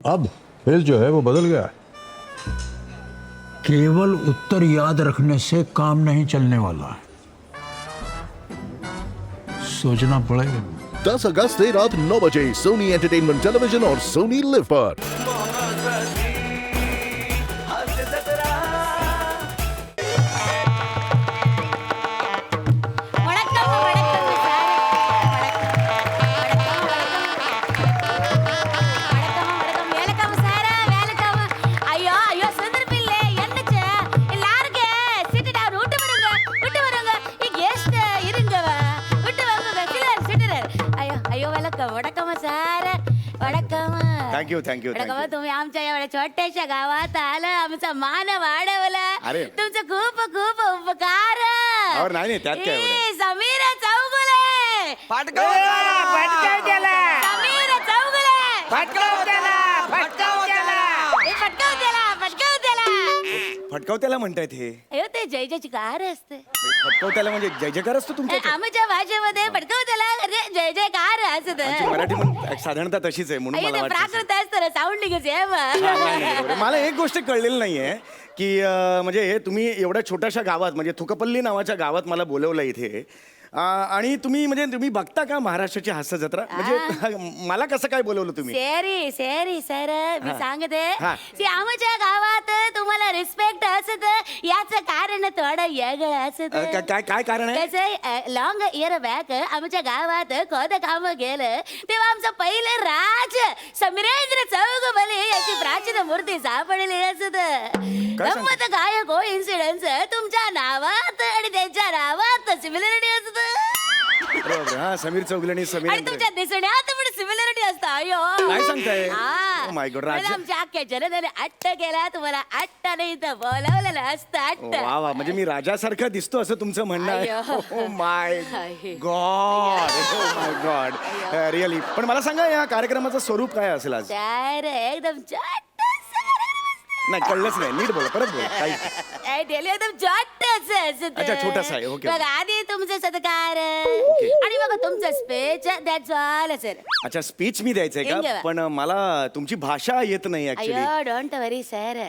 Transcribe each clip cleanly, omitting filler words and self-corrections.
अब खेल जो है वो बदल गया है। केवल उत्तर याद रखने से काम नहीं चलने वाला, सोचना पड़ेगा। 10 अगस्त से रात 9 बजे सोनी एंटरटेनमेंट टेलीविजन और सोनी लिव पर। थँक्यू तुम्ही आमच्या एवढ्या छोट्याशा गावात आलं, आमचा मान वाढवला. अरे. तुमचं खूप खूप उपकार. नाही त्यात काय एवढं. समीर चौगुले. फाटकाव समीर चौगुले. फाटकाव त्याला फटकाव त्याला म्हणतायत हे. अयो ते जय जयची कार असते. फटकाव त्याला म्हणजे जय जयकार असतो तुमच्या आमच्या भाषेमध्ये फटकाव त्याला जय जयकार असत. मराठी म्हणून साधारणतः तशीच आहे म्हणून मला वाटतं प्राकृत असतं साऊंडिंगच नाही, मला एक गोष्ट कळलेली नाहीये की म्हणजे हे तुम्ही एवढ्या छोट्याशा गावात म्हणजे थुकपल्ली नावाच्या गावात मला बोलवलं इथे आणि तुम्ही बघता का महाराष्ट्राची हास्य जत्रा म्हणजे मला कसं काय बोलवलं तुम्ही. सेरी सर मी सांगते हा. की आमच्या गावात तुम्हाला रिस्पेक्ट असत याचं कारण थोडं वेगळं असत. काय कारण आहे. त्याचं लॉंग इयर बॅक आमच्या गावात खोद काम गेलं तेव्हा आमचं पहिलं राज समीरेंद्र चौगुले याची प्राचीन मूर्ती सापडली असत. गंमत काय कोइन्सिडन्स तुमच्या नावात आणि त्यांच्या नावात सिमिलरिटी असत. हा समीर चौगुले आणि आणि तुमच्या दिसण्यात पण सिमिलरिटी असतं. अयो काय सांगताय. Oh my God, राज. आमच्या अख्ख्या जनतेने अट्ट केला तुम्हाला अट्ट नाही तर बोलावलेलं असतं अट्ट. वा वा म्हणजे मी राजासारखा दिसतो असं तुमचं म्हणणं आहे. अय्यो. माय गॉड रिअली. पण मला सांगा या कार्यक्रमाचं स्वरूप काय असेल आज. तर एकदम चट्ट नाही कळलंच नाही नीट बोला परत बोला काही. एकदम चट्टच असतं. अच्छा, छोटासा आहे, ओके. बघा आधी तुमचं सत्कार आणि बघा तुमचं स्पीच दॅट्स ऑल सर. अच्छा स्पीच मी द्यायचंय का इंग्रजी. पण मला तुमची भाषा येत नाही ऍक्च्युली. अयो don't worry sir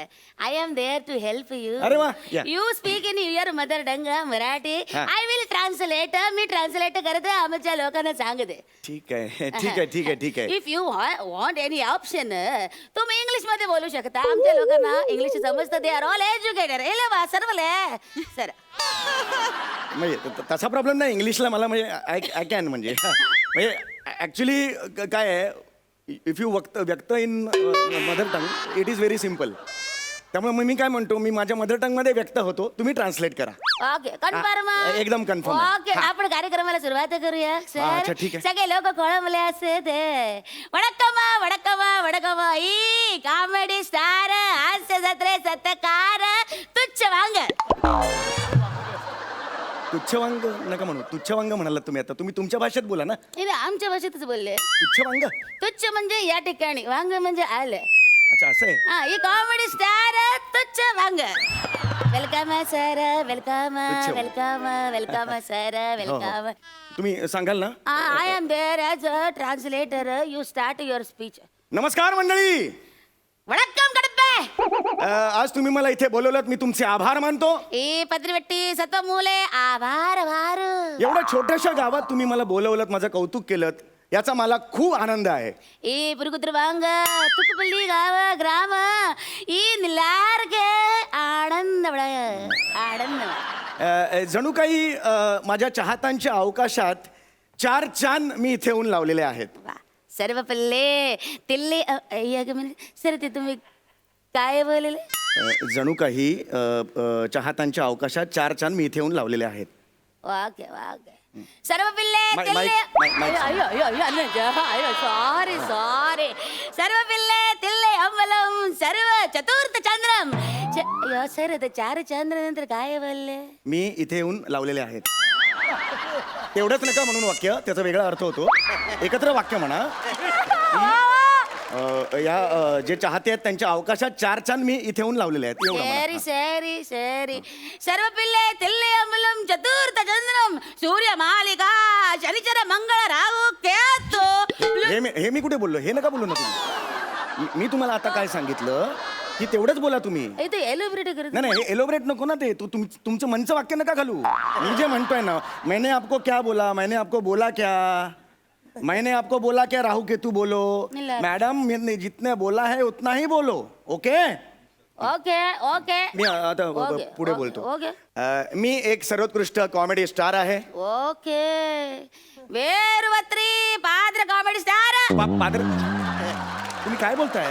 I am there to help you. अरे वा, या. You speak in your mother tongue Marathi. हा. I will translate. मी ट्रान्सलेट करते आमच्या लोकांना सांगते. ठीक आहे ठीक आहे ठीक आहे ठीक आहे. If you want any option तुम्ही इंग्लिश मध्ये बोलू शकता. आमच्या लोकांना इंग्लिश समजतं. They are all educated. सर्वले सर म्हणजे तसा प्रॉब्लेम नाही इंग्लिशला मला म्हणजे आय कॅन म्हणजे म्हणजे ऍक्च्युली काय आहे इफ यू व्यक्त in mother tongue it is very simple. त्यामुळे मग मी काय म्हणतो मी माझ्या मदर टंग मध्ये व्यक्त होतो तुम्ही ट्रान्सलेट करा. Okay confirm. एकदम कन्फर्म. ओके आपण कार्यक्रमाला सुरुवात करूया अच्छा, सर. ठीक आहे. सगळे लोक खोळंबले असते ते. वडक्कमा ई कॉमेडी स्टार हास्य जत्रे सत्कार तुच्छ वांग. तुच्छवांग नका म्हणू तुच्छवांग म्हणालात तुम्ही आता तुम्ही तुमच्या भाषेत बोला ना. हे आमच्या भाषेतच बोलले. तुच्छवांग. तुच्छ म्हणजे या ठिकाणी वांग म्हणजे आलं. अच्छा असं आहे. हा ही कॉमेडी स्टार तुच्छ वांग. वेलकम सर वेलकम तुच्छ. Welcome sir welcome. तुम्ही सांगाल ना. I am there as a translator. You start your speech. नमस्कार मंडळी. वडक्कम कडप्पे. आज तुम्ही मला इथे बोलवलात मी तुमचे आभार मानतो. ए पत्रिवट्टी सत्वमूले आभार भार. एवढ्या छोट्याशा गावात तुम्ही मला बोलवलात माझं कौतुक केलं याचा मला खूप आनंद आहे. ए पुरकुत्र वांग तुकपल्ली गाव ग्राम ई निलार्गे आनंद आनंद. जणू काही माझ्या चाहत्यांच्या अवकाशात 4 चान मी इथे येऊन लावलेले आहेत. वा. सर्व पल्ले तिल्ले सर ते तुम्ही काय बोलले. जणू काही चाहत्यांच्या अवकाशात 4 चान मी इथे येऊन लावलेले आहेत. वागे सर्व पिल्ले माईक- सॉरी सर्व पिल्ले तिल्ले अंबलम सर्व चतुर्थ चंद्रम. सर ते 4 चंद्र नंतर काय बोलले. मी इथे येऊन लावलेले आहेत. तेवढंच नका म्हणून वाक्य त्याचा वेगळा अर्थ होतो. एकत्र वाक्य म्हणा. या जे चाहते आहेत त्यांच्या अवकाशात 4 चान मी इथे येऊन लावलेले आहेत. एवढं म्हणा. सरी सर्व पिल्ले तिल्ले अंबलम चतुर्थ चंद्रम सूर्य मालिका शनिचर मंगळ राहू केतू. हे मी कुठे बोललो हे नका बोलू ना तुम्ही. मी तुम्हाला आता काय सांगितलं की तेवढंच बोला तुम्ही. इथे एलिब्रेट करत नाही नाही एलोबरेट नको ना ते तुमचं मनचं वाक्य नका घालू. मी जे म्हणतोय ना मैंने आपको क्या बोला, मैंने आपको बोला क्या, मैंने आपको बोला क्या राहू केतू बोलो. नहीं. मॅडम मैंने जितने बोला है उतना ही बोलो. ओके ओके ओके मी आता ओके, पुढे ओके, बोलतो. ओके. मी एक सर्वोत्कृष्ट कॉमेडी स्टार आहे. ओके वेरवत्री पाद्र कॉमेडी स्टार पादर तुम्ही काय बोलताय?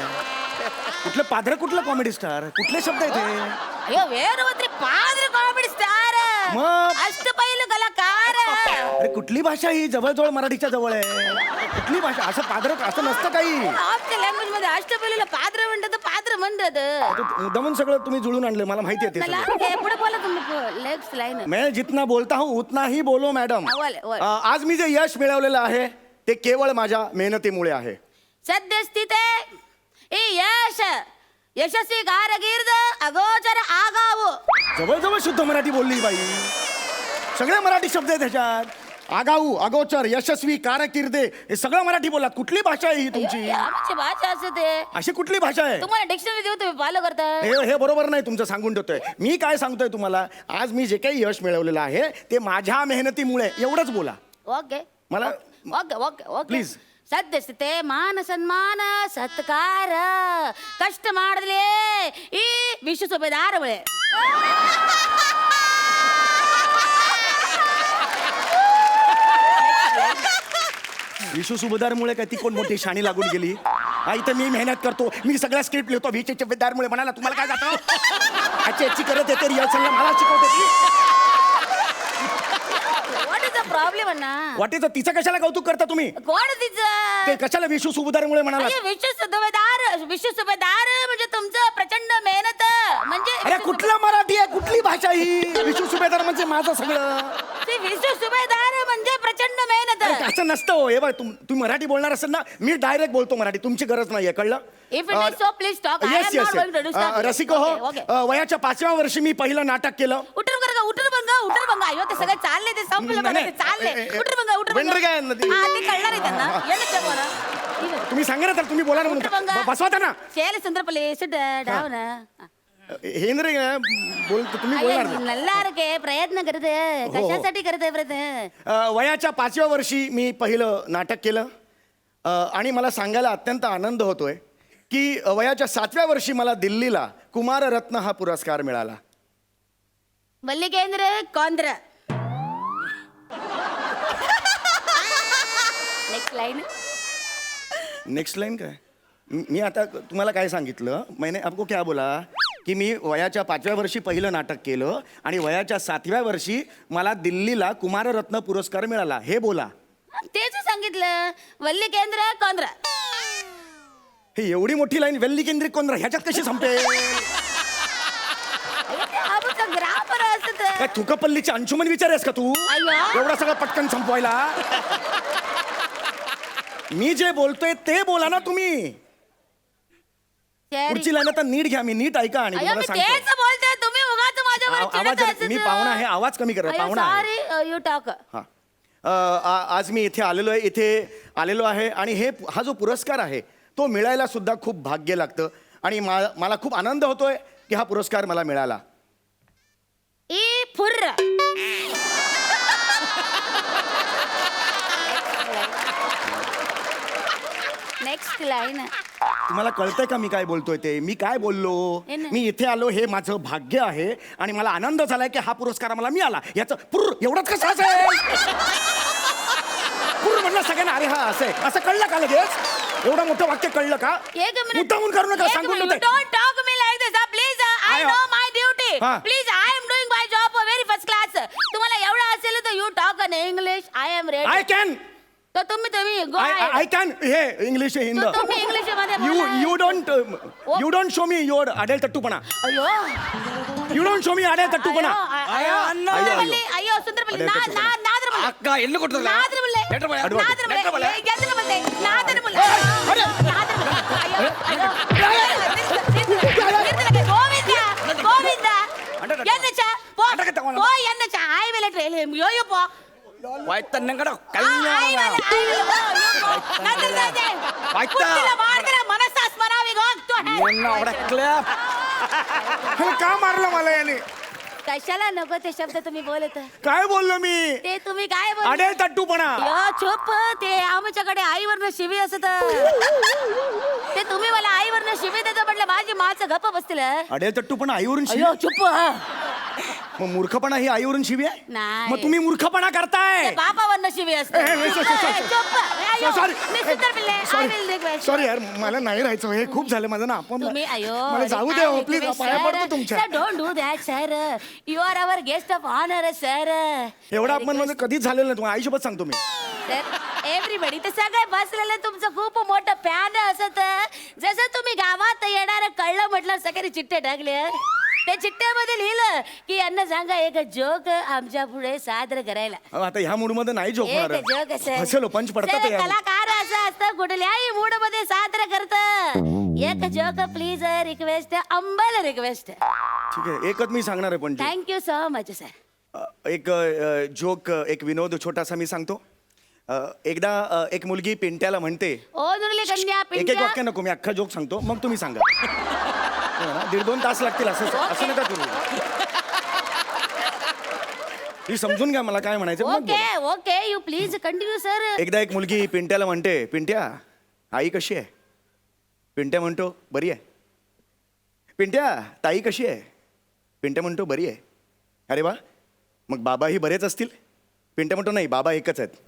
कुठलं पादर कुठलं कॉमेडी स्टार कुठले शब्द आहेत हे? अयो वेरवत्री पाद्र कॉमेडी स्टार मग? अष्टपैलू कलाकार अरे कुठली भाषा ही जवळजवळ मराठीच्या जवळ आहे. कुठली भाषा असं पादर असं नसतं काही. आमच्या लँग्वेज मध्ये अष्टपैलूला पाद्र म्हणतात पाद्र म्हणतात. मुद्दामून सगळं तुम्ही जुळून आणलं मला माहिती आहे ते मला सगळं. हे पुढे बोला तुम्ही नेक्स्ट लाईन मैं जितना बोलता हूँ उतना ही बोलो मॅडम. बोल. आज मी जे यश मिळवलेलं आहे ते केवळ माझ्या मेहनतीमुळे आहे. सद्यस्थिते ಈ ಯಶ ಯಶಸ್ವಿ कारकीर्द अगोचर आगाऊ जवळजवळ शुद्ध मराठी बोलली बाई. सगळे मराठी शब्द आहेत ह्याच्यात. आगाऊ अगोचर यशस्वी कारकिर्दे हे सगळं मराठी बोला. कुठली भाषा आहे ही तुमची? आमची भाषा असते अशी कुठली भाषा आहे? तुम्हाला डिक्शनरी देऊ तुम्ही फॉलो करता. हे बरोबर नाही तुमचं सांगून ठेवतोय. मी काय सांगतोय तुम्हाला आज मी जे काही यश मिळवलेलं आहे ते माझ्या मेहनतीमुळे एवढंच बोला. ओके मला ओके ओके ओके Please. ಸದ್ಯಸ್ಥಿತೆ ಮಾನ ಸನ್ಮಾನ ಸತ್ಕಾರ ಕಷ್ಟ ಮಾಡದಲೇ ಈ ವಿಶ್ವ ಸುಬೇದಾರ ಬಳೆ विश्व सुभेदारमुळे काय ती कोण मोठी शाणी लागून गेली? इथं मी मेहनत करतो मी सगळ्या स्क्रिप्ट लिहितो. विश्व सुभेदारमुळे म्हणाला तुम्हाला काय जातं? याची करत येते रिहर्सलला मला शिकवते ती. What is the problem Anna? What is तिचं कशाला कौतुक करता तुम्ही? कोण तिचं ते कशाला विश्व सुभेदारमुळे म्हणाला? विश्व सुभेदार म्हणजे तुमचं प्रचंड मेहनत म्हणजे अरे कुठला मराठी आहे कुठली भाषा ही? विश्व सुभेदार म्हणजे माझं सगळं. ते विश्व सुभेदार म्हणजे प्रचंड मेहनत. अरे असं नसतं हो. हे बघ तुम्ही मराठी बोलणार असेल ना मी डायरेक्ट बोलतो मराठी. तुमची गरज नाहीये कळलं? If it is so, please talk. I yes am yes not going to disturb you. रसिको Okay, हो okay. वयाच्या 5व्या वर्षी मी पहिलं नाटक केलं. उटर बंग अयो ते सगळे चालले ते संपलं बघा ते चालले उटर बंग वेंडर काय आहे ना ती? हा ते कळणार आहे त्यांना येणं बोला तुम्ही सांगा ना तर तुम्ही बोला ना म्हणून. बसवा त्यांना. சேல சுந்தரப்பள்ளி சிட் டவுன் हेंद्रे बोलतो तुम्ही बोलणार ना. நல்லா இருக்கே प्रयत्न करते कशासाठी करते प्रयत्न वयाच्या 5व्या वर्षी मी पहिलं नाटक केलं आणि मला सांगायला अत्यंत आनंद होतोय की वयाच्या 7व्या वर्षी मला दिल्लीला कुमाररत्न हा पुरस्कार मिळाला. मल्लिकेंद्र कौंद्र नेक्स्ट लाइन नेक्स्ट लाईन काय? मी आता तुम्हाला काय सांगितलं मैंने आपको क्या बोला की मी वयाच्या 5व्या वर्षी पहिलं नाटक केलं आणि वयाच्या 7व्या वर्षी मला दिल्लीला कुमाररत्न पुरस्कार मिळाला हे बोला. तेच सांगितलं मल्लिकेंद्र कौंद्र. हे एवढी मोठी लाईन वेल्ली केंद्रित कोण ह्याच्यात कशी संपेल? आमचं ग्रामर असत काय तुकपल्लीची अंशुमन विचारेस का तू? अय्यो. एवढा सगळं पटकन संपवायला? मी जे बोलतोय ते बोला ना तुम्ही. पुढची लाईन आता नीट घ्या. मी नीट ऐका आणि तुम्हाला सांगतो. तेच बोलते तुम्ही उगाच माझ्यावर आवाज मी पाहुणा आहे आवाज कमी करा. पाहुणा आहे. Sorry you talk. हा आज मी इथे आलेलो आहे आणि हा जो पुरस्कार आहे तो मिळायला सुद्धा खूप भाग्य लागतं आणि मला खूप आनंद होतोय की हा पुरस्कार मला मिळाला. ई फुर्र नेक्स्ट लाईन तुम्हाला कळतंय का मी काय बोलतोय ते? मी काय बोललो? नाही. मी इथे आलो हे माझं भाग्य आहे आणि मला आनंद झालाय की हा पुरस्कार मला मिळाला. याचं पुर्र एवढंच कसं असेल? पुर्र म्हणलं सगळ्यांना अरे हा असं कळलं का लगेच? एवढं मोठं वाक्य कळलं का? एक मिनिट मुद्दामून करू नका सांगून don't talk me like this please. I know my duty हा. Please. I am doing my job very first class. तुम्हाला एवढं असेल तर you talk in English. I am ready. I can तर तुम्ही गो आय कॅन हे English हिंद तुम्ही इंग्लिश मध्ये बोला. You don't show me your आडेल तट्टूपणा. अयो यू डोंट शो मी आडेल तट्टूपणा. ಅಯ್ಯೋ ಸುಂದರಪಲ್ಲಿ ಅಯ್ಯೋ ಸುಂದರಪಲ್ಲಿ ನಾದ್ರ ಅಕ್ಕ ಎಲ್ಲಿ ಕೊಡ್ತಾರಲ್ಲ ನಾದ್ರ ಬಲ್ಲೆ ಲೆಟರ್ ಬಳೆ ನಾದ್ರ ಬಲ್ಲೆ ಗೆದ್ದಲ ಬಲ್ಲೆ ನಾದ್ರ ಬಲ್ಲೆ ನಾದ್ರ ಬಲ್ಲೆ ಅಯ್ಯೋ ಗೋವಿಂದ ಗೋವಿಂದ ಎನ್ನಚ ಪೋ ಎನ್ನಚ ಆಯ್ ವೆಲೆ ಟ್ರೇಲೆ ಯೋಯೋ ಪೋ ವಾಯ್ತನ್ನಂಗಡ ಆಯ್ ವೆಲೆ ನಾದ್ರ ದಾದೆ ವಾಯ್ತ ಮಾಡಿದ್ರೆ ಮನಸ್ಸು ಸ್ಮರಾವೆ ओळखतो यांना आवडा आहे क्लॅप का मारलं मला याने कशाला नको ते शब्द तुम्ही बोलत काय बोललो मी ते तुम्ही काय बोल अडे तट्टूपणा चुप ते आमच्याकडे आईवरनं शिवी असत ते तुम्ही मला आईवरनं शिवी देतो म्हटलं माझी माचं गप्प बसतील अडे तट्टूपणा आईवरून शिवी अयो चुप मग मूर्खपणा ही आईवरून शिवी आहे नाही. मग तुम्ही मूर्खपणा करताय बापावरनं शिवी असते सॉरी यार मला नाही राहायचं हे खूप झालं माझं ना आपण तुम्ही अयो मला जाऊ द्या हो प्लीज पाया पडतो तुमच्या don't do that sir you are our guest of honour sir एवढा अपमान माझं कधीच झालेलं नाही तुम्हाला आईसोबत सांगतो मी सर एव्हरीबडी ते सगळे बसलेले तुमचं खूप मोठं फॅन असत जसं तुम्ही गावात येणार कळलं म्हटलं सगळे चिठ्ठे टाकले त्या चिठ्ठ्यामध्ये लिहिलं की यांना सांगा एक जोक आमच्या पुढे सादर करायला अहो, आता ह्या मूड मध्ये नाही जोक एक जोक हसलो पंच पडतात सर यार. कलाकार असं असतं कुठल्याही मूड मध्ये सादर करत एक जोक प्लीज रिक्वेस्ट अंबल रिक्वेस्ट ठीक आहे एकच मी सांगणार आहे पण joke. Thank you so much sir एक जोक एक विनोद छोटासा मी सांगतो एकदा एक मुलगी पिंट्याला म्हणते ओ नुरली कन्या एक एक पिंट्या वाक्य नको मी अख्खा जोक सांगतो मग तुम्ही सांगा हो ना? 1.5-2 तास लागतील असं नका करू ही समजून घ्या मला काय म्हणायचं मग बोला. Okay okay you please continue sir एकदा एक मुलगी पिंट्याला म्हणते पिंट्या आई कशी आहे पिंट्या म्हणतो बरी आहे पिंट्या ताई कशी आहे पिंट्या म्हणतो बरी आहे अरे वा मग बाबाही बरेच असतील पिंट्या म्हणतो नाही बाबा एकच आहेत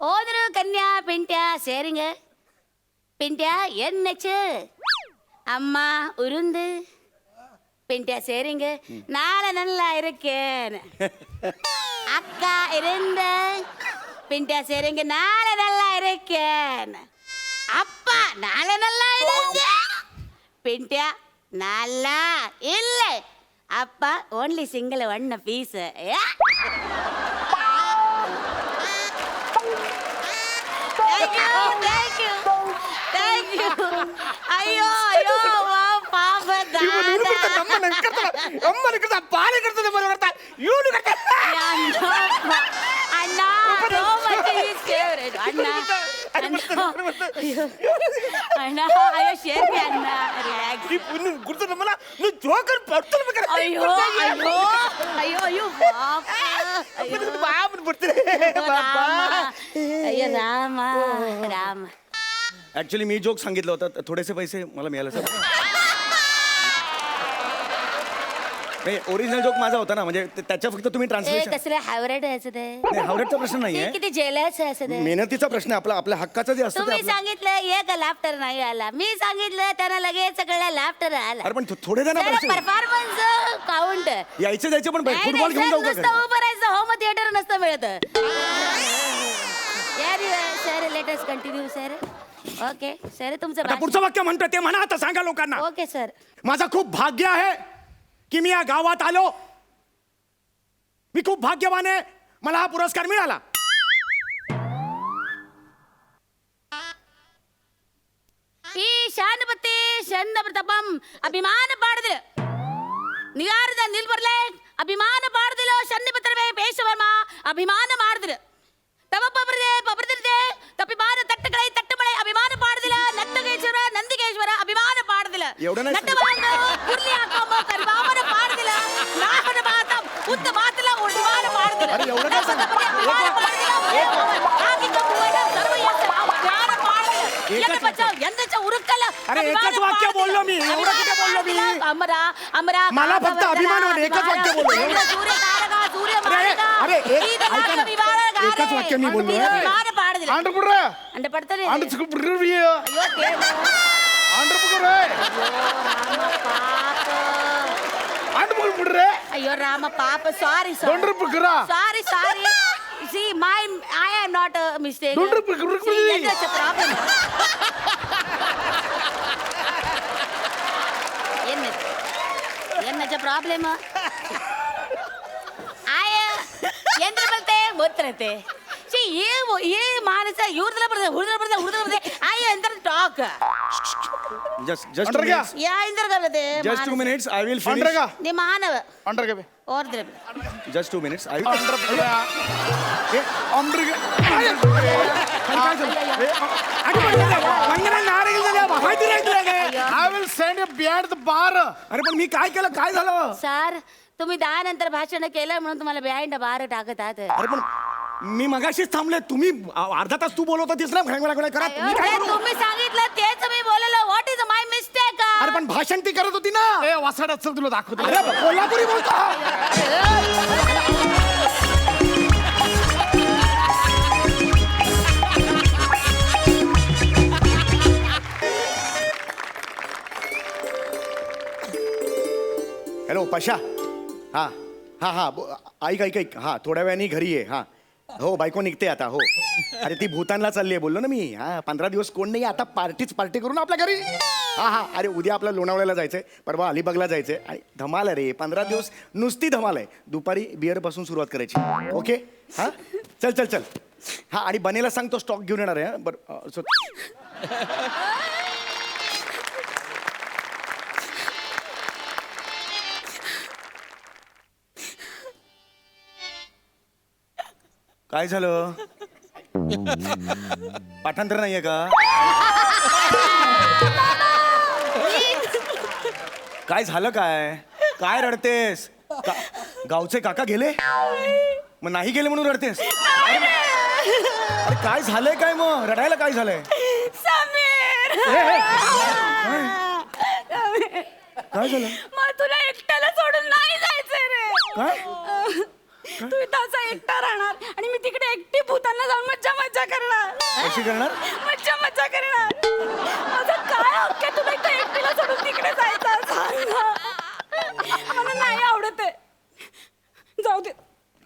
ஓதுரு கன்யா பிண்டியா சரிங்க பிண்டியா என்னச்சு அம்மா உருந்து பிண்டியா சரிங்க நாளை நல்லா இருக்கேன் அக்கா இருந்த பிண்டியா சரிங்க நாளை நல்லா இருக்கேன் அப்பா நாளை நல்லா இருந்த பிண்டியா நல்லா இல்லை அப்பா only single one piece Thank you. ಅಯ್ಯೋ ಅಯ್ಯೋ ಪಾಪ ಅಣ್ಣ ಅಣ್ಣ ಅಯ್ಯೋ ಶೇರ್ಬಿ ಅಣ್ಣ ಅಯ್ಯೋ ಅಯ್ಯೋ ಅಯ್ಯೋ ಅಯ್ಯೋ ಅಯ್ಯೋ ರಾಮ ರಾಮ ऍक्च्युली मी जोक सांगितलं होतं थोडेसे पैसे मला मिळाले सर ओरिजिनल जोक माझा होता ना म्हणजे त्याच्या फक्त तुम्ही ते ट्रान्सलेशन कसले हावरेट आहे ते हावरेटचा प्रश्न ते नाहीये किती जेलच आहे ते मेहनतीचा प्रश्न आहे आपला आपल्या हक्काचं जे असतं ते तुम्ही आपलं- सांगितलं एक लाफ्टर नाही आला मी सांगितलं त्यांना लगेच सगळ्या लाफ्टर आला अरे पण थोडे द्या ना पैसे परफॉर्मन्स काउंट यायचं जायचं पण फुटबॉल घेऊन जाऊ का घरी? नुसतं उभं राहायचं होम थिएटर नसतं मिळत sir latest continue sir okay sir तुमचं आता पुढचं वाक्य म्हणतो ते म्हणा आता सांगा लोकांना ओके सर माझं खूप भाग्य आहे की मी या गावात आलो मी खूप भाग्यवान आहे मला हा पुरस्कार मिळाला ಈ ಶಾನಪತಿ ಶನ್ನ ಪ್ರತಾಪಂ ಅಭಿಮಾನ ಪಾಡದಿಲ್ಲ ನಿಗಾರದ ನಿಲ್ಬರ್ಲೆ ಅಭಿಮಾನ ಪಾಡದಿಲ್ಲ ಶನ್ನಪತ್ರವೇ ಪೇಶವರ್ಮ ಅಭಿಮಾನ ಮಾಡಿದಿಲ್ಲ ತವಪ್ಪಬರದೆ ಪಬರದಿರದೆ ತಪ್ಪಿಮಾನ ತಟ್ಟಗಳೇ ತಟ್ಟಮಳೆ ಅಭಿಮಾನ ಪಾಡದಿಲ್ಲ ನತ್ತಗೇಶ್ವರ ನಂದಿಗೇಶ್ವರ ಅಭಿಮಾನ ಪಾಡದಿಲ್ಲ ಎವಡನ ನಟ್ಟವಾಂಗ ಕುರ್ಲಿ ಹಾಕೋಮ ಕರಿವಾಮನ ಪಾಡದಿಲ್ಲ ನಾಮನ ಮಾತ ಉತ್ತ ಮಾತಲ ಉಳಿವಾನ ಪಾಡದಿಲ್ಲ ಅರೆ ಎವಡನ ಅಭಿಮಾನ ಪಾಡದಿಲ್ಲ ಹಾಕಿಕ ಬುವನ ಸರ್ವಯಸ ಅಭಿಮಾನ ಪಾಡದಿಲ್ಲ ಎಂದ ಬಚಾವ್ ಎಂದಚ ಉರುಕಲ್ಲ अरे एकच वाक्य बोललो मी एवढं कुठे बोललो मी अमरा अमरा मला फक्त अभिमान वाटतो, एकच वाक्य बोललो. सूर्य तारका सूर्य अरे, मारका अरे, ऐका ना. एकच वाक्य मी बोललो, हे. विमान पाडदिಲ್ಲ आंध्र पुढे अंड पडतले आंध्र पुढे अಯ್ಯೋ ದೇವ आंध्र पुढे ಪಾಪ आंध्र पुढे ಅಯ್ಯೋ ರಾಮ ಪಾಪ ಸಾರಿ दोन रुपये करा ಸಾರಿ ಸಾರಿ see I am not a mistake दोन रुपये करा that's a problem ಏನಾಚ ಪ್ರಾಬ್ಲಮ್ ಆಯ ಎಂದ್ರ ಬರುತ್ತೆ ಗೊತ್ತಿರತ್ತೆ ಈ ಮಾನಸ ಇವ್ರದಲ್ಲ ಬರ್ತದೆ ಹುಡುಗರ ಬರ್ತದೆ ಆಯ ಎಂದ್ರ ಟಾಕ್ जस्ट अंडर क्या या इंदर गलते just 2 minutes I will under finish. का दी मानव अंडर के और दे Just 2 minutes. I will. Under under I will send you behind the bar. अरे पण मी काय केलं, काय झालं? सर तुम्ही 10 नंतर भाषण केलं म्हणून तुम्हाला बिहाइंड बार टाकत आहात अरे पण मी मगाशीच थांबले, तुम्ही अर्धा तास तू बोलवत होतीस ना घडघड करा. मी काय अरे, करू? तुम्ही सांगितलं तेच मी बोललो. व्हॉट इज माय मिस्टेक अरे पण भाषण ती करत होती ना. ए वासाड चल तुला दाखवतो. अरे कोल्हापुरी बोलतो. हॅलो पशा. हा हा हा ऐक ऐक ऐक. हा थोड्या वेळाने घरी आहे. हा हो बायको निघते आता. हो अरे ती भूतानला चालली आहे बोललो ना मी. हा 15 दिवस कोण नाही, आता पार्टीच पार्टी करू ना आपल्या घरी. हा हा अरे उद्या आपल्या लोणावळ्याला जायचंय, परवा अलिबागला जायचंय. आणि धमाल आहे रे, 15 दिवस नुसती धमाल आहे. दुपारी बिअर पासून सुरुवात करायची. ओके हा चल चल चल. हा आणि बनेला सांगतो स्टॉक घेऊन येणार आहे. बरं काय झालं? पाठांतर नाहीये का? काय झालं? काय काय रडतेस? गावचे काका गेले? मग नाही गेले म्हणून रडतेस? अरे काय झालंय? काय मग रडायला काय झालंय? समीर काय झालं? मग तुला एकट्याला सोडून नाही जायचंय रे. काय? तू इथं असा एकटा राहणार आणि मी तिकडे एकटी भूतांना जाऊन मज्जा मज्जा करणार. कशी करणार? मज्जा मज्जा करणार. माझं काय हक्क आहे तुला इथं एकटीला सोडून तिकडे जायचं? सांग ना. मला नाही आवडत आहे. जाऊ दे.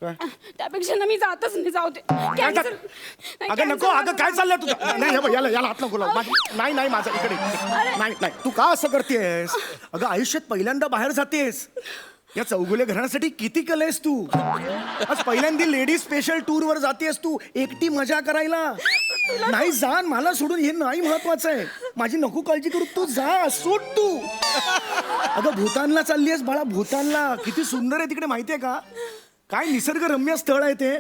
काय? त्यापेक्षा ना मी जातच नाही. जाऊ दे. Cancel. नाही, अगं नको. cancel. अगं काय चाललंय तुझं? नाही हे बघ, याला याला हात नको लावू. नाही नाही माझं इकडे. नाही नाही तू का असं करतेस? अगं आयुष्यात पहिल्यांदा बाहेर जातेस. या चौगुले घराण्यासाठी किती कलेस तू. आज पहिल्यांदा लेडीज स्पेशल टूर वर जातेस तू एकटी मजा करायला. नाही जा, मला सोडून हे नाही महत्वाचं आहे. माझी नको काळजी करू, तू जा, सोड तू. अगं भूतानला चालली आहेस बाळा, भूतानला. किती सुंदर आहे तिकडे माहितीये का? काय निसर्गरम्य स्थळ आहे ते.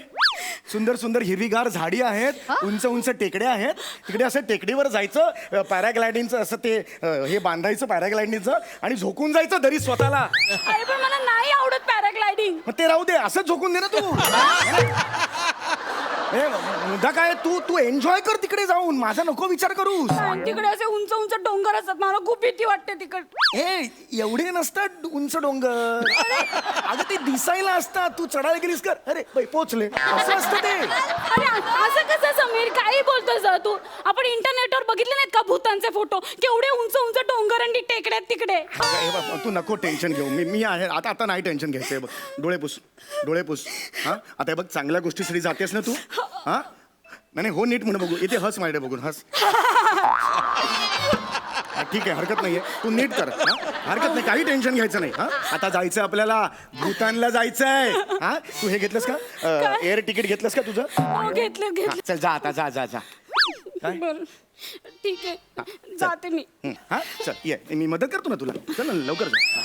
सुंदर सुंदर हिरवीगार झाडी आहेत, उंच उंच टेकड्या आहेत. तिकडे असं टेकडीवर जायचं, पॅराग्लायडिंगचं असं ते हे बांधायचं पॅराग्लायडिंगचं आणि झोकून जायचं दरी स्वतःला. अरे पण मला नाही आवडत पॅराग्लायडिंग. मग ते राहू दे, असंच झोकून दे ना तू. मुद्दा काय, तू तू एन्जॉय कर तिकडे जाऊन, माझा नको विचार करू. तिकडे असे उंच उंच डोंगर असतात, मला खूप भीती वाटते तिकडे. हे एवढे नसतात उंच डोंगर. अगं ते दिसायला असतात. तू चढायला गेलीस कर, अरे बाई पोचले, असं असतं ते. अरे असं कसं समीर, काही बोलतोस तू? आपण इंटरनेटवर बघितले नाहीत का भूतांचे फोटो? केवढे उंच उंच डोंगर आणि टेकड्यात तिकडे. अगं, हे बघ, तू नको टेन्शन घेऊ. मी आहे आता. आता नाही टेन्शन घ्यायचंय. बघ डोळे पुस, डोळे पुस. हा आता हे बघ, चांगल्या गोष्टीसाठी जातेस ना तू. हा नाही हो, नीट म्हणून बघू. इथे हस माझ्या बघून हस. ठीक आहे, हरकत नाहीये. तू नीट कर. हरकत नाही, काही टेन्शन घ्यायचं नाही. हा आता जायचं आपल्याला, भूतानला जायचंय. हा तू हे घेतलंस का? एअर तिकीट घेतलंस का तुझं? हो घेतलं हा, घेतलं. चल जा आता, जा जा जा. काय? बरं ठीक आहे, जाते मी. हा चल ये, मी मदत करतो ना तुला. चल ना लवकर जा. हा,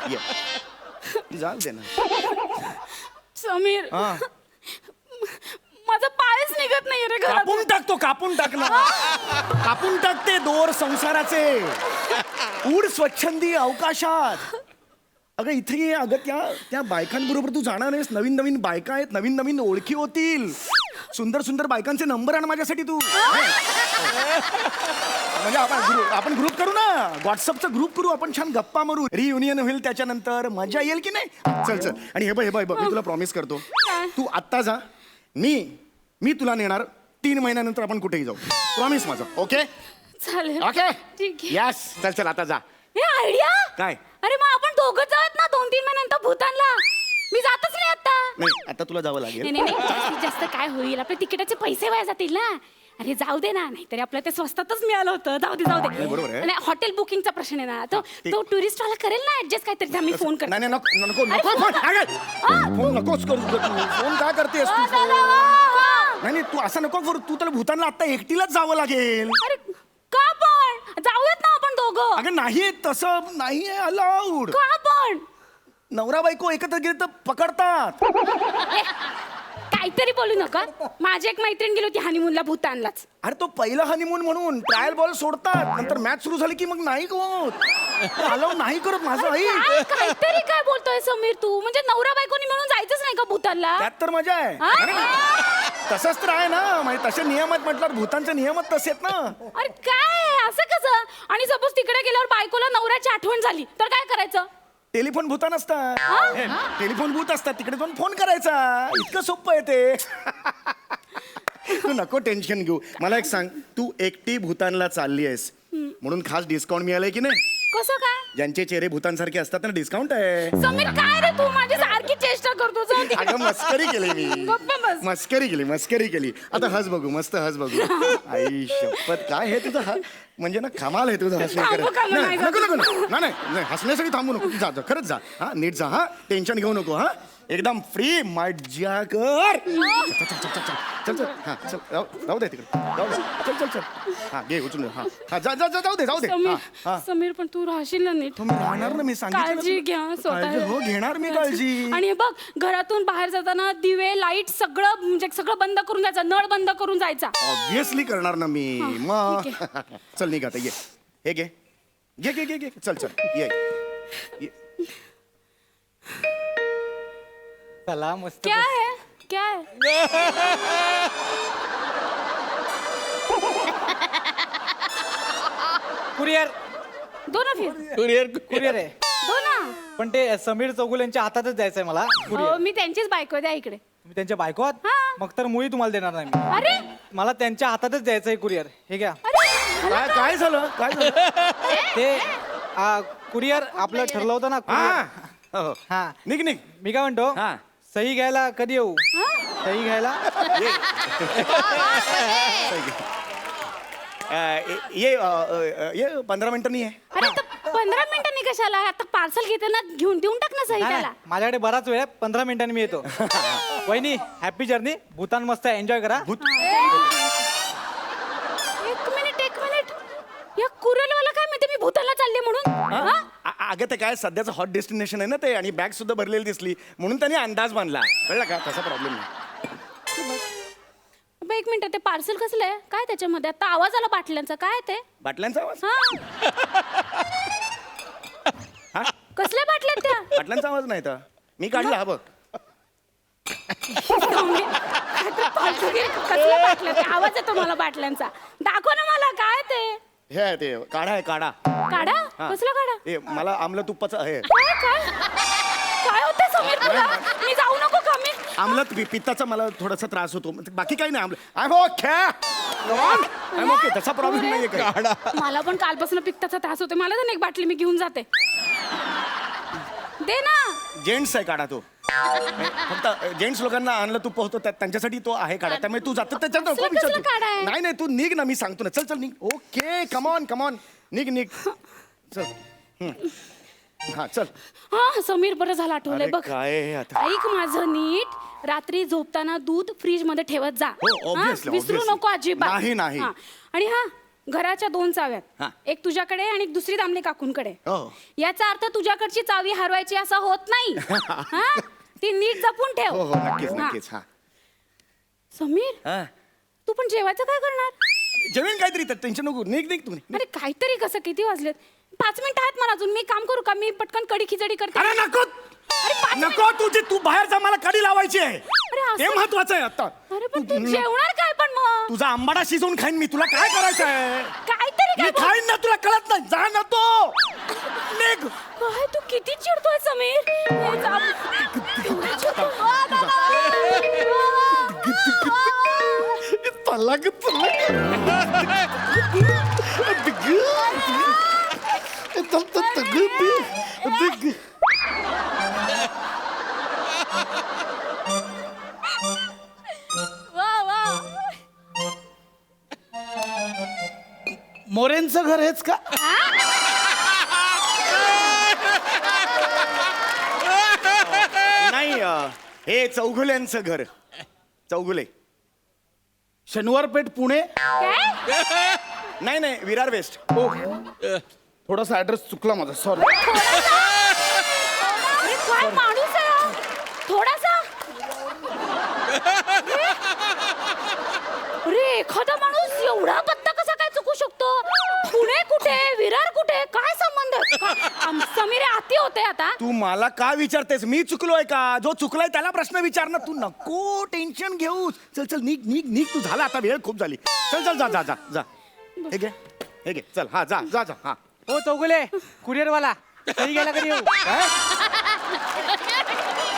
ये ये जाऊ दे ना. समीर हा माझा पायच निघत नाही रे घरात. कापून टाकतो, कापून टाक ना. कापून टाकते दोर संसाराचे. उड स्वच्छंदी अवकाशात. अगं इथे ये. अगं त्या त्या बायकांबरोबर तू जाणार आहेस. नवीन नवीन बायका आहेत, नवीन नवीन ओळखी होतील. सुंदर सुंदर बायकांचे नंबर आण माझ्यासाठी तू. म्हणजे आपण ग्रुप करू ना, व्हॉट्सअपचा ग्रुप करू. आपण छान गप्पा मारू, रियुनियन होईल त्याच्यानंतर. मजा येईल की नाही? चल चल. आणि हे बघ हे बघ, मी तुला प्रॉमिस करतो, तू आत्ता जा. मी तुला नेणार 3 महिन्यानंतर. आपण कुठेही जाऊ. प्रॉमिस माझं. ओके चालेल. ओके ठीक आहे. यस. चल चल आता जा. हे आयडिया काय? अरे मग आपण दोघंच जाऊयात ना 2-3 महिन्यानंतर भूतानला. मी जातच नाही आता. नाही आता तुला जावं लागेल. नाही नाही नाही, जास्तीत जास्त काय होईल, आपल्या तिकिटाचे पैसे वाया जातील ना. अरे जाऊ दे ना, नाहीतरी आपल्याला ते स्वस्तातच मिळालं होतं. जाऊ दे जाऊ दे. बरोबर आहे. नाही हॉटेल बुकिंगचा प्रश्न आहे ना, तो टुरिस्ट वाला करेल ना ऍडजस्ट काहीतरी. मी फोन करते. नाही नको नको नको फोन नकोच करू. फोन काय करतेस तू? नाही नाही तू असं नको करू. तू तर भूतानला आता एकटीलाच जावं लागेल. अरे का पण जाऊयात ना दोघं. अगं नाही तसं नाही अलाउड. का पण नवरा बायको एकत्र गेले तर पकडतात. काहीतरी बोलू नका. माझी एक मैत्रीण गेली होती हनीमूनला भूतानलाच. अरे तो पहिला हनीमून म्हणून ट्रायल बॉल सोडतात, नंतर मॅच सुरू झाली की मग नाही होत. अलाउड नाही करत माझं आई. काहीतरी काय बोलतोय समीर तू? म्हणजे नवरा बायकोनी म्हणून जायचंच नाही का भूतानला? त्यात तर मजा आहे. हा? अरे, तसंच तर आहे ना, म्हणजे तसे नियमात म्हटलं भूतांचे नियमच तसे आहेत ना. अरे काय असं कसं? आणि सपोज तिकडे गेल्यावर बायकोला नवऱ्याची आठवण झाली तर काय करायचं? टेलिफोन भूतान असतात. हा? हे, टेलिफोन भूत असतात, तिकडे जाऊन फोन करायचा. इतकं सोपं आहे ते. तू नको टेन्शन घेऊ. मला एक सांग, तू एकटी भूतानला चालली आहेस म्हणून खास डिस्काउंट मिळालंय की नाही? कसं काय? ज्यांचे चेहरे भूतांसारखे असतात ना, डिस्काउंट आहे. समीर काय रे तू माझी सारखी चेष्टा करतो. जाऊ दे. अगं मस्करी केली मी. गप्प बस. मस्करी केली. आता हस बघू, मस्त हस बघू. आई शपथ, काय हे तुझं म्हणजे ना कमाल आहे तुझं हसणं. थांबू का मग? नाही, नको नको नको. नाही नाही, हसण्यासाठी थांबू नको. जा जा, खरंच जा. हा नीट जा. हा टेन्शन घेऊ नको. हा एकदम फ्री मज्जा कर. चल चल चल चल चल चल. हा चल, राहू दे तिकडे. जाऊ दे. चल चल चल. हा घे उचलून. हा हा जा जा जा, जाऊ दे. हा समीर हा. समीर पण तू राहशील ना नीट? तुम्ही राहणार ना, मी सांगितलं ना. काळजी घ्या काळजी, हो घेणार मी काळजी. आणि हे बघ घरातून बाहेर जाताना दिवे लाईट सगळं म्हणजे सगळं बंद करून जायचं. नळ बंद करून जायचा. ऑब्विसली करणार ना मी. मग ठीक चल निघ आता. ये हे घे घे घे घे घे. चल चल ये ये. चला मस्त. क्या है क्या है? कुरिअर दो ना फिर. कुरिअर आहे दो ना. पण ते समीर चौगुले यांच्या हातातच द्यायचंय मला कुरिअर. हो, मी त्यांचीच बायको द्या इकडे. तुम्ही त्यांच्या बायको आहात? हा. मग तर मुळी तुम्हाला देणार नाही मी. अरे मला त्यांच्या हातातच द्यायचंय कुरिअर. हे घ्या. काय काय झालं काय झालं? ते कुरिअर आपलं ठरलं होतं ना हा courier. हो. हा निघ निघ. मी काय म्हणतो हा. सही घ्यायला कधी येऊ? सही घ्यायला ये 15 मिनिटांनी आहे. अरे तर 15 मिनिटांनी कशाला? आता पार्सल घेते ना, घेऊन देऊन टाक ना सही नाही, त्याला. नाही, माझ्याकडे बराच वेळ आहे. 15 मिनिटांनी मी येतो. वहिनी हॅपी जर्नी. भूतान मस्त एन्जॉय करा. एक मिनिट या कुरेलवाला काय माहिती मी भूतानला चालले म्हणून? हा? अगं ते काय सध्याचं हॉट डेस्टिनेशन आहे ना ते, आणि बॅग सुद्धा भरलेली दिसली म्हणून त्यांनी अंदाज बांधला. कळलं का? तसा प्रॉब्लेम नाही. बघ, एक मिनिट ते पार्सल कसलं आहे? काय त्याच्यामध्ये? आता आवाज आला बाटल्यांचा. काय ते? बाटल्यांचा आवाज. हा कसल्या बाटल्यात त्या? बाटल्यांचा आवाज नाही तर मी काढला. हा बघ. कसल्या बाटल्या त्या? आवाज येतो मला बाटल्यांचा. दाखव ना मला काय ते. हे आहे ते काढा आहे काढा. काढा? हा. कसला काढा? हे मला आमलं तुपाचं हे काय काय काय होतंय समीर तुला? मी जाऊ नको का? मी आमलत पित्ताचा मला थोडासा त्रास होतो. बाकी काही नाही. आमलं आय एम ओके. तसा प्रॉब्लेम नाहीये काही. मला पण कालपासून पित्ताचा त्रास होतो. मला तर एक बाटली मी घेऊन जाते. दे ना. जेंट्स आहे काढा तो. फक्त जेंट्स लोकांना आणलं तू पोहतो त्यांच्यासाठी तो आहे काढा. त्यामुळे तू जातो त्याच्यात नको कसलं विचार. काढा आहे? नाही नाही तू निघ ना, मी सांगतो ना. चल चल निघ. ओके कमॉन कमॉन निघ निघ. चल हा चल. हा समीर बरं झालं आठवलंय. अरे बघ काय आहे आता? ऐक माझं नीट. रात्री झोपताना दूध फ्रीज मध्ये ठेवत जा. हो, हा? obviously, विसरू obviously. नको अजिबात. नाही, नाही. हा. आणि हा घराच्या 2 हा. चाव्यात. एक तुझ्याकडे आणि एक दुसरी दामले काकूंकडे. हो. याचा अर्थ तुझ्याकडची चावी हरवायची असं होत नाही. हा? ती नीट जपून ठेव. हो हो नक्कीच हा. नक्कीच. हा समीर हा. तू पण जेवायचं काय करणार? जेवण काहीतरी तर टेन्शन नको. निघ निघ तू. अरे काहीतरी कसं? किती वाजलेत? 5 मिनिटं आहेत मला अजून. मी काम करू का? मी पटकन कढी खिचडी करते. अरे नको अरे 5 नको. तू बाहेर जा. मला कडी लावायची आहे. अरे असं- हे महत्वाचं आहे आता. अरे पण तू जेवणार काय पण मग? तुझा आंबाडा शिजवून खाईन मी. तुला काय करायचं आहे? काहीतरी मी काय बोल- खाईन ना. तुला कळत नाही. जा ना तो. निघ. काय तू किती चिडतोय समीर? हे जा- एवढा चिडतो? पलक वा वा. मोरेंचं घर हेच का? नाही हे चौगुल्यांचं घर. चौगुले. शनिवार पेठ पुणे. काय? नाही नाही विरार वेस्ट. थोडासा ऍड्रेस चुकला माझा सॉरी. अरे काय माणूस आहे हा? थोडासा अरे एखादा माणूस एवढा पत्ता कसा काय चुकू शकतो? पुणे कुठे, विरार कुठे, काय संबंध? समीर आती होते आता. तू मला का विचारतेस? मी चुकलोय का? जो चुकलाय त्याला प्रश्न विचार ना. तू नको टेन्शन घेऊस. चल चल निघ निघ निघ. तू झाला आता, वेळ खूप झाली. चल चल जा जा जा जा. हे घे हे घे. चल हा जा जा जा. हा हो चौगुले कुरिअर वाला सही गेला कधी येऊ? काय?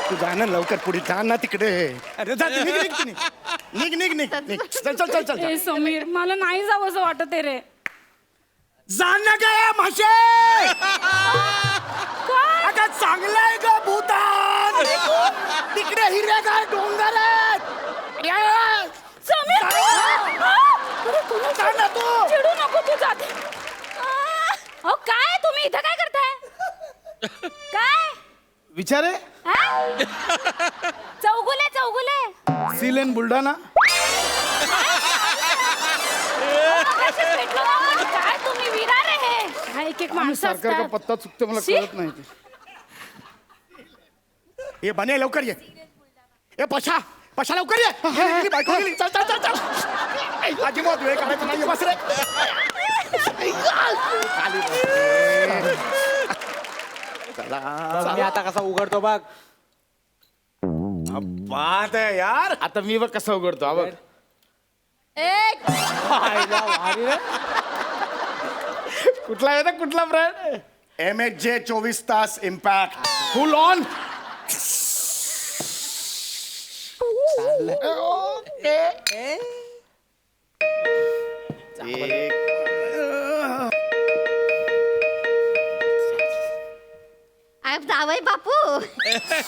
तू जा ना लवकर पुढे जा ना तिकडे. अरे जा निघ निघ तू, निघ निघ निघ निघ निघ. चल चल चल चल. ए समीर मला नाही जावं असं वाटत आहे रे. जा ना काय माशे. अगं चांगलं आहे ग भूतान. तिकडे हिरवेगार डोंगर आहेत. समीर जा ना तू. चिडू नको तू जाते. अहो काय तुम्ही इथं काय करताय? काय विचारे हा? चौगुले चौगुले सीलेन बुलढाणा. मगाशीच भेटलो ना आपण. काय तुम्ही विरार आहे? हा एक एक माणसं सारखा का असतात. पत्ता चुकते मला शी. कळत नाही ते. ये बने लवकर ये. ए पशा पशा लवकर ये. गेली, बायको गेली. चल चल चल चल. अजिबात वेळ काढायचा नाही. बस रे. खाली बस रे. चला. मी आता कसा उघडतो बघ. बात आहे यार. आता मी बघ कसा उघडतो हा बघ. कुठला आहे ना कुठला ब्रँड? MHJ 24 तास इम्पॅक्ट फुल ऑन. जावई बापू.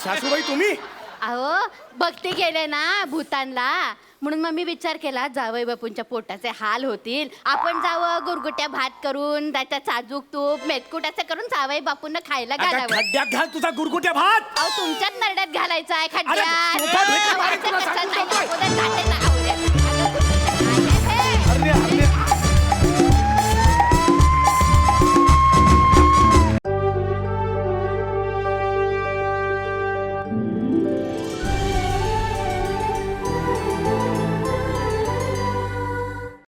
सासूबाई तुम्ही? अहो भक्ती गेले ना भूतानला, म्हणून मग मी विचार केला जावई बापूंच्या पोटाचे हाल होतील, आपण जावं गुरगुट्या भात करून त्याच्या साजूक तूप मेतकूट असं करून जावई बापूंना खायला अगं, घालावं. खड्ड्यात घाल तुझा गुरगुट्या भात. अहो तुमच्याच नरड्यात घालायचा आहे अरे, सोफा भेटला बाहेर तुला सांगून ठेवतोय. खड्ड्यात.